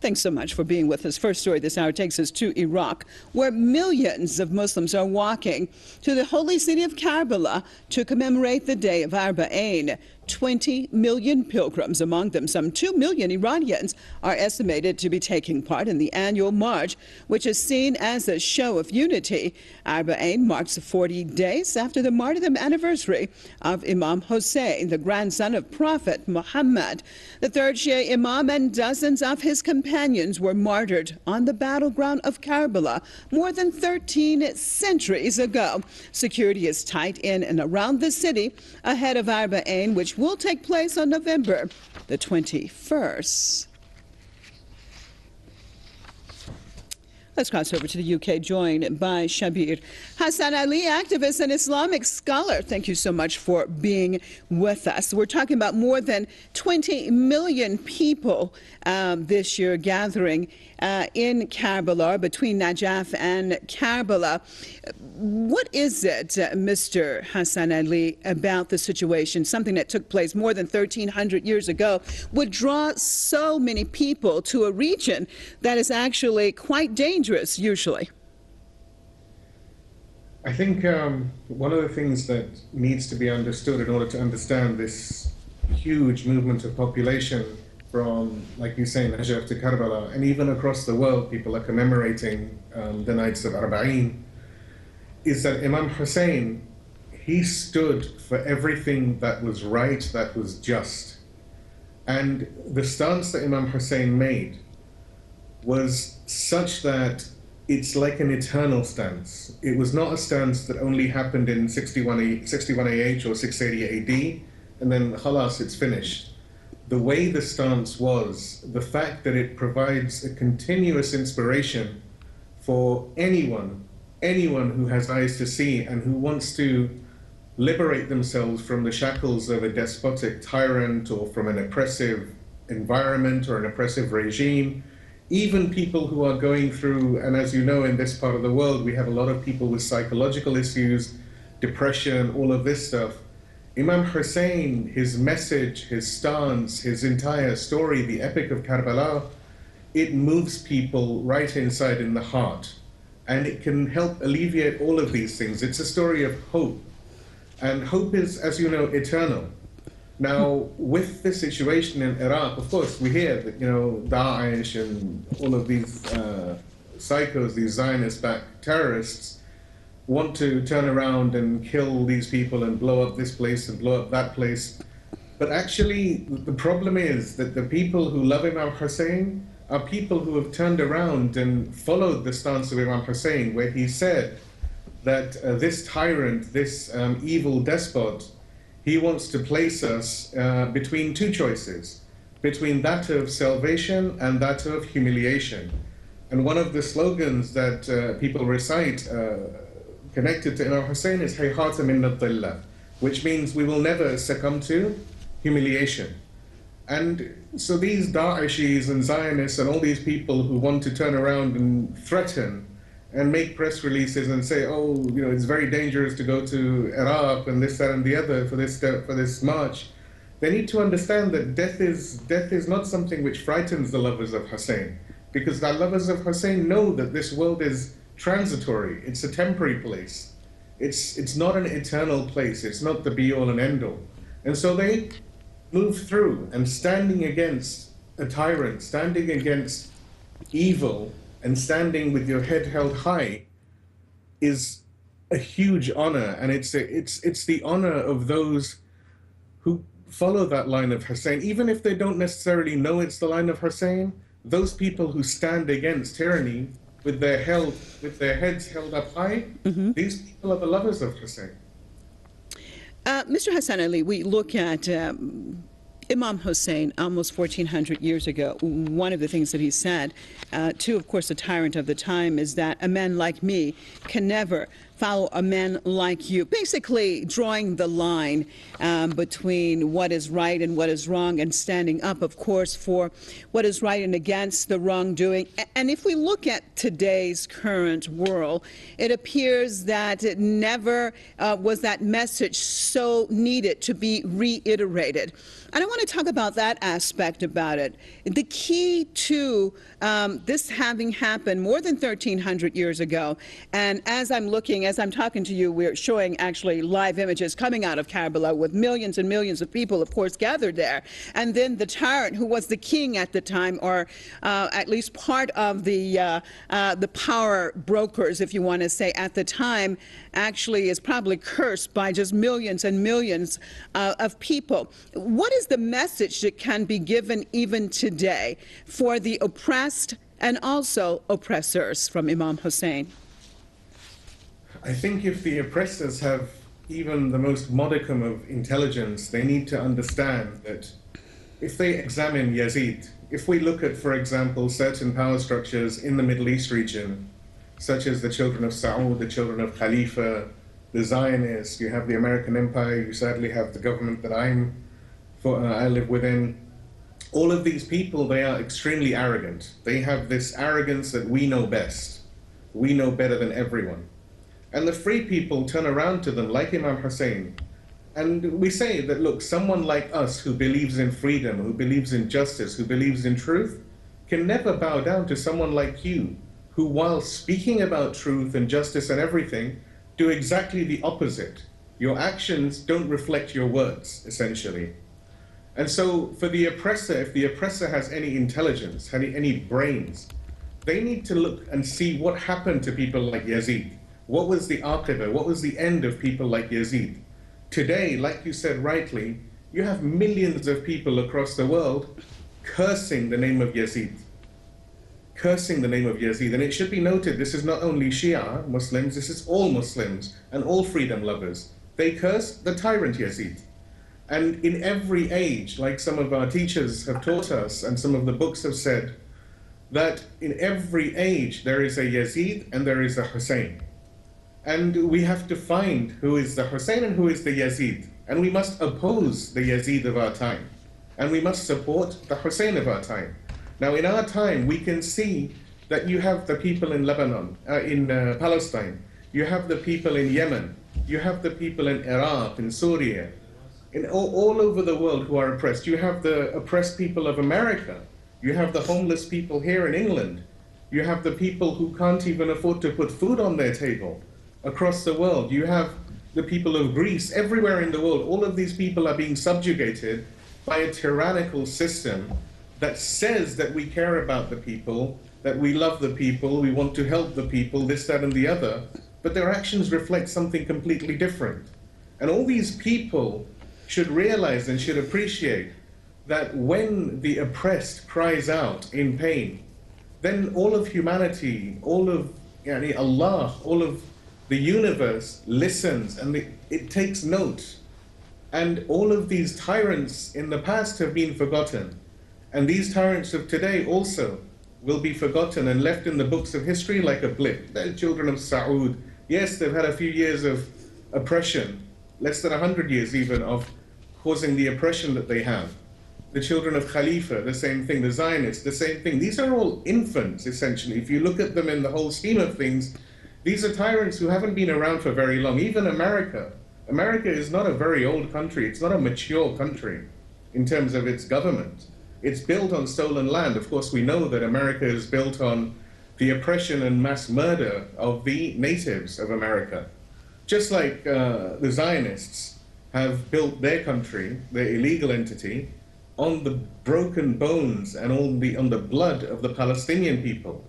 Thanks so much for being with us. First story this hour takes us to Iraq, where millions of Muslims are walking to the holy city of Karbala to commemorate the day of Arba'in. 20 million pilgrims, among them some 2 million Iranians, are estimated to be taking part in the annual march, which is seen as a show of unity. Arba'in marks 40 days after the martyrdom anniversary of Imam Hussein, the grandson of Prophet Muhammad. The third Shia Imam and dozens of his companions were martyred on the battleground of Karbala more than 13 centuries ago. Security is tight in and around the city ahead of Arba'in, which will take place on November the 21st. Let's cross over to the UK, joined by Shabir Hassan Ali, activist and Islamic scholar. Thank you so much for being with us. We're talking about more than 20 million people this year gathering in Karbala, between Najaf and Karbala. What is it, Mr. Hassan Ali, about the situation, something that took place more than 1,300 years ago, would draw so many people to a region that is actually quite dangerous usually? I think one of the things that needs to be understood in order to understand this huge movement of population from, like you say, Najaf to Karbala, and even across the world, people are commemorating the nights of Arba'in, is that Imam Hussein, he stood for everything that was right, that was just. And the stance that Imam Hussein made was such that it's like an eternal stance. It was not a stance that only happened in 61 AH or 680 AD, and then khalas, it's finished. The way the stance was, the fact that it provides a continuous inspiration for anyone who has eyes to see and who wants to liberate themselves from the shackles of a despotic tyrant or from an oppressive environment or an oppressive regime. Even people who are going through, and as you know, in this part of the world, we have a lot of people with psychological issues, depression, all of this stuff. Imam Hussein, his message, his stance, his entire story, the epic of Karbala, it moves people right inside in the heart. And it can help alleviate all of these things. It's a story of hope. And hope is, as you know, eternal. Now, with the situation in Iraq, of course, we hear that, you know, Daesh and all of these psychos, these Zionist-backed terrorists, want to turn around and kill these people and blow up this place and blow up that place. But actually, the problem is that the people who love Imam Hussein are people who have turned around and followed the stance of Imam Hussein, where he said that this tyrant, this evil despot, he wants to place us between two choices, between that of salvation and that of humiliation. And one of the slogans that people recite connected to Imam Hussein is Hayhata minna dhilla, which means we will never succumb to humiliation. And so these Daeshis and Zionists and all these people who want to turn around and threaten and make press releases and say, oh, you know, it's very dangerous to go to Iraq and this, that, and the other for this march, they need to understand that death is not something which frightens the lovers of Hussein, because the lovers of Hussein know that this world is transitory. It's a temporary place. It's not an eternal place. It's not the be-all and end-all. And so they move through, and standing against a tyrant, standing against evil, and standing with your head held high is a huge honor. And it's the honor of those who follow that line of Hussein, even if they don't necessarily know it's the line of Hussein. Those people who stand against tyranny with their heads held up high, these people are the lovers of Hussein. Mr. Hassan Ali, we look at Imam Hussein almost 1,400 years ago. One of the things that he said to, of course, the tyrant of the time is that a man like me can never follow a man like you, basically drawing the line between what is right and what is wrong, and standing up, of course, for what is right and against the wrongdoing. And if we look at today's current world, it appears that it never was that message so needed to be reiterated. And I want to talk about that aspect about it. The key to this having happened more than 1,300 years ago, and as I'm talking to you, we're showing actually live images coming out of Karbala with millions and millions of people, of course, gathered there. And then the tyrant, who was the king at the time, or at least part of the power brokers, if you want to say, at the time, actually is probably cursed by just millions and millions of people. What is the message that can be given even today for the oppressed and also oppressors from Imam Hussein? I think if the oppressors have even the most modicum of intelligence, they need to understand that if they examine Yazid, if we look at, for example, certain power structures in the Middle East region, such as the children of Saud, the children of Khalifa, the Zionists, you have the American Empire, you sadly have the government that I live within. All of these people, they are extremely arrogant. They have this arrogance that we know best. We know better than everyone. And the free people turn around to them like Imam Hussein. And we say that, look, someone like us who believes in freedom, who believes in justice, who believes in truth, can never bow down to someone like you, who, while speaking about truth and justice and everything, do exactly the opposite. Your actions don't reflect your words, essentially. And so for the oppressor, if the oppressor has any intelligence, any brains, they need to look and see what happened to people like Yazid. What was the aqibah? What was the end of people like Yazid? Today, like you said rightly, you have millions of people across the world cursing the name of Yazid. Cursing the name of Yazid. And it should be noted, this is not only Shia Muslims, this is all Muslims and all freedom lovers. They curse the tyrant Yazid. And in every age, like some of our teachers have taught us, and some of the books have said, that in every age there is a Yazid and there is a Hussein. And we have to find who is the Hussein and who is the Yazid. And we must oppose the Yazid of our time. And we must support the Hussein of our time. Now in our time, we can see that you have the people in Lebanon, in Palestine. You have the people in Yemen. You have the people in Iraq, in Syria. In all over the world who are oppressed. You have the oppressed people of America. You have the homeless people here in England. You have the people who can't even afford to put food on their table across the world. You have the people of Greece, everywhere in the world. All of these people are being subjugated by a tyrannical system that says that we care about the people, that we love the people, we want to help the people, this, that, and the other, but their actions reflect something completely different. And all these people should realize and should appreciate that when the oppressed cries out in pain, then all of humanity, all of Allah, all of the universe listens, and it takes note. And all of these tyrants in the past have been forgotten. And these tyrants of today also will be forgotten and left in the books of history like a blip. The children of Saud, yes, they've had a few years of oppression, less than 100 years even, of causing the oppression that they have. The children of Khalifa, the same thing. The Zionists, the same thing. These are all infants, essentially. If you look at them in the whole scheme of things, these are tyrants who haven't been around for very long. Even America. America is not a very old country. It's not a mature country in terms of its government. It's built on stolen land. Of course, we know that America is built on the oppression and mass murder of the natives of America. Just like the Zionists have built their country, their illegal entity, on the broken bones and on the blood of the Palestinian people.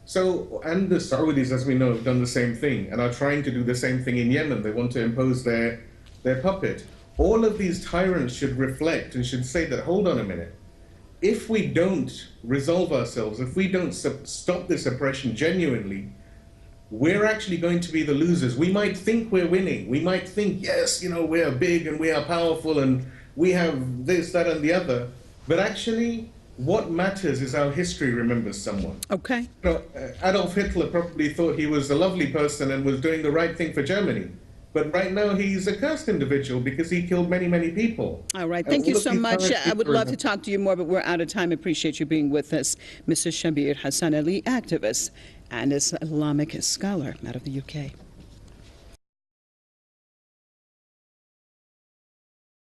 So, and the Saudis, as we know, have done the same thing and are trying to do the same thing in Yemen. They want to impose their puppet. All of these tyrants should reflect and should say that, hold on a minute, if we don't resolve ourselves, if we don't stop this oppression genuinely, we're actually going to be the losers. We might think we're winning. We might think, yes, we are big and we are powerful and we have this, that, and the other. But actually, what matters is how history remembers someone. Okay. Adolf Hitler probably thought he was a lovely person and was doing the right thing for Germany. But right now he's a cursed individual because he killed many, many people. All right. Thank you so much. I would love to talk. talk to you more, but we're out of time. Appreciate you being with us. Mr. Shabir Hassan Ali, activist and Islamic scholar out of the UK.